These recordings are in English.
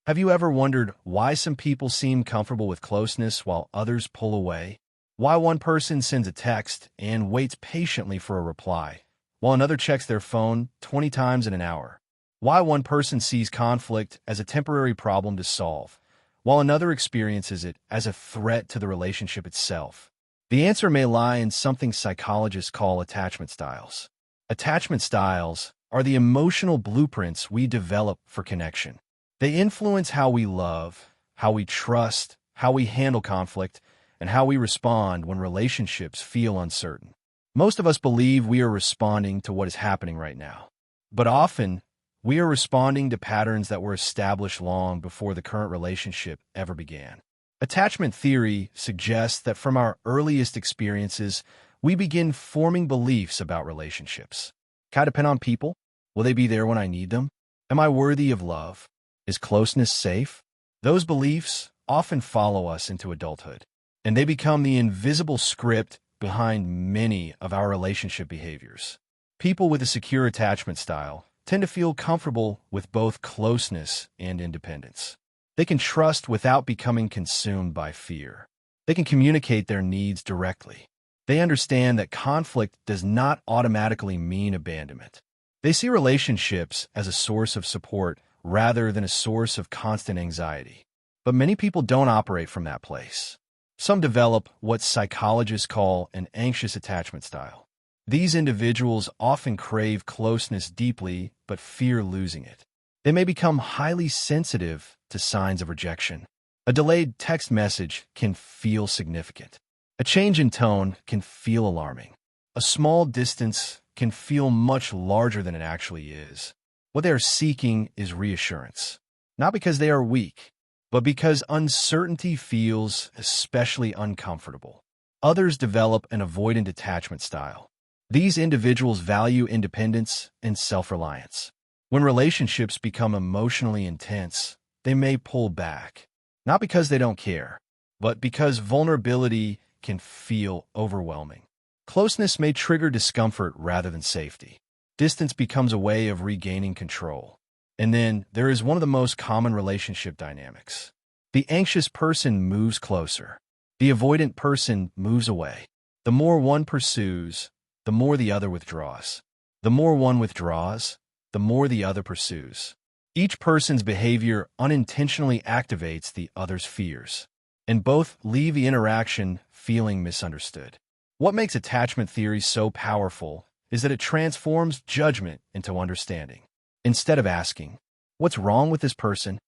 Have you ever wondered why some people seem comfortable with closeness while others pull away? Why one person sends a text and waits patiently for a reply, while another checks their phone 20 times in an hour? Why one person sees conflict as a temporary problem to solve, while another experiences it as a threat to the relationship itself? The answer may lie in something psychologists call attachment styles. Attachment styles are the emotional blueprints we develop for connection. They influence how we love, how we trust, how we handle conflict, and how we respond when relationships feel uncertain. Most of us believe we are responding to what is happening right now, but often we are responding to patterns that were established long before the current relationship ever began. Attachment theory suggests that from our earliest experiences, we begin forming beliefs about relationships. Can I depend on people? Will they be there when I need them? Am I worthy of love? Is closeness safe? Those beliefs often follow us into adulthood, and they become the invisible script behind many of our relationship behaviors. People with a secure attachment style tend to feel comfortable with both closeness and independence. They can trust without becoming consumed by fear. They can communicate their needs directly. They understand that conflict does not automatically mean abandonment. They see relationships as a source of support rather than a source of constant anxiety. But many people don't operate from that place. Some develop what psychologists call an anxious attachment style. These individuals often crave closeness deeply but fear losing it. They may become highly sensitive to signs of rejection. A delayed text message can feel significant. A change in tone can feel alarming. A small distance can feel much larger than it actually is. What they are seeking is reassurance, not because they are weak, but because uncertainty feels especially uncomfortable. Others develop an avoidant attachment style. These individuals value independence and self-reliance. When relationships become emotionally intense, they may pull back, not because they don't care, but because vulnerability can feel overwhelming. Closeness may trigger discomfort rather than safety. Distance becomes a way of regaining control. And then there is one of the most common relationship dynamics. The anxious person moves closer. The avoidant person moves away. The more one pursues, the more the other withdraws. The more one withdraws, the more the other pursues. Each person's behavior unintentionally activates the other's fears, and both leave the interaction feeling misunderstood. What makes attachment theory so powerful is that it transforms judgment into understanding. Instead of asking, "What's wrong with this person?"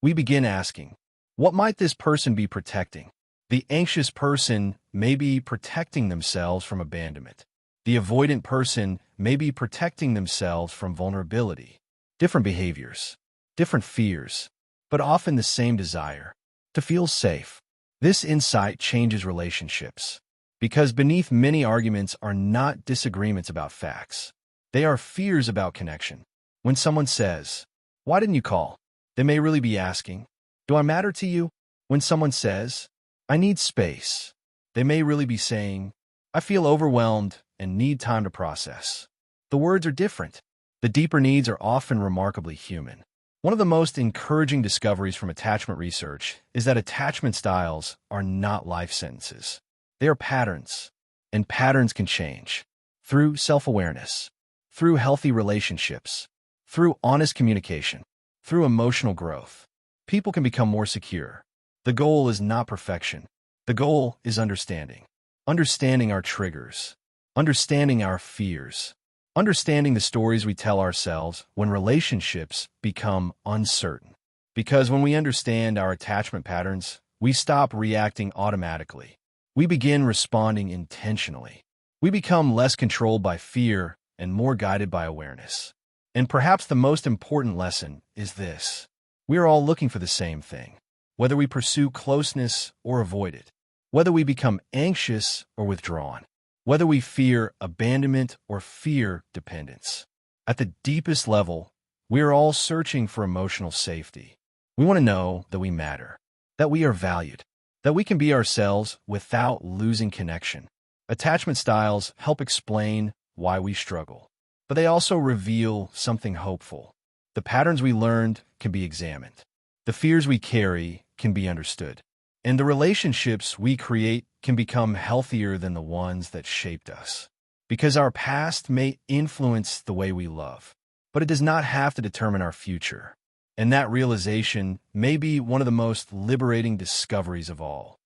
we begin asking, "What might this person be protecting?" The anxious person may be protecting themselves from abandonment. The avoidant person may be protecting themselves from vulnerability. Different behaviors, different fears, but often the same desire to feel safe. This insight changes relationships, because beneath many arguments are not disagreements about facts. They are fears about connection. When someone says, "Why didn't you call?" they may really be asking, "Do I matter to you?" When someone says, "I need space," they may really be saying, "I feel overwhelmed and need time to process." The words are different. The deeper needs are often remarkably human. One of the most encouraging discoveries from attachment research is that attachment styles are not life sentences. They are patterns, and patterns can change. Through self-awareness, through healthy relationships, through honest communication, through emotional growth, people can become more secure. The goal is not perfection. The goal is understanding. Understanding our triggers, understanding our fears, understanding the stories we tell ourselves when relationships become uncertain. Because when we understand our attachment patterns, we stop reacting automatically. We begin responding intentionally. We become less controlled by fear and more guided by awareness. And perhaps the most important lesson is this: we are all looking for the same thing, whether we pursue closeness or avoid it, whether we become anxious or withdrawn, whether we fear abandonment or fear dependence. At the deepest level, we are all searching for emotional safety. We want to know that we matter, that we are valued, that we can be ourselves without losing connection. Attachment styles help explain why we struggle, but they also reveal something hopeful. The patterns we learned can be examined. The fears we carry can be understood, and the relationships we create can become healthier than the ones that shaped us. Because our past may influence the way we love, but it does not have to determine our future. And that realization may be one of the most liberating discoveries of all.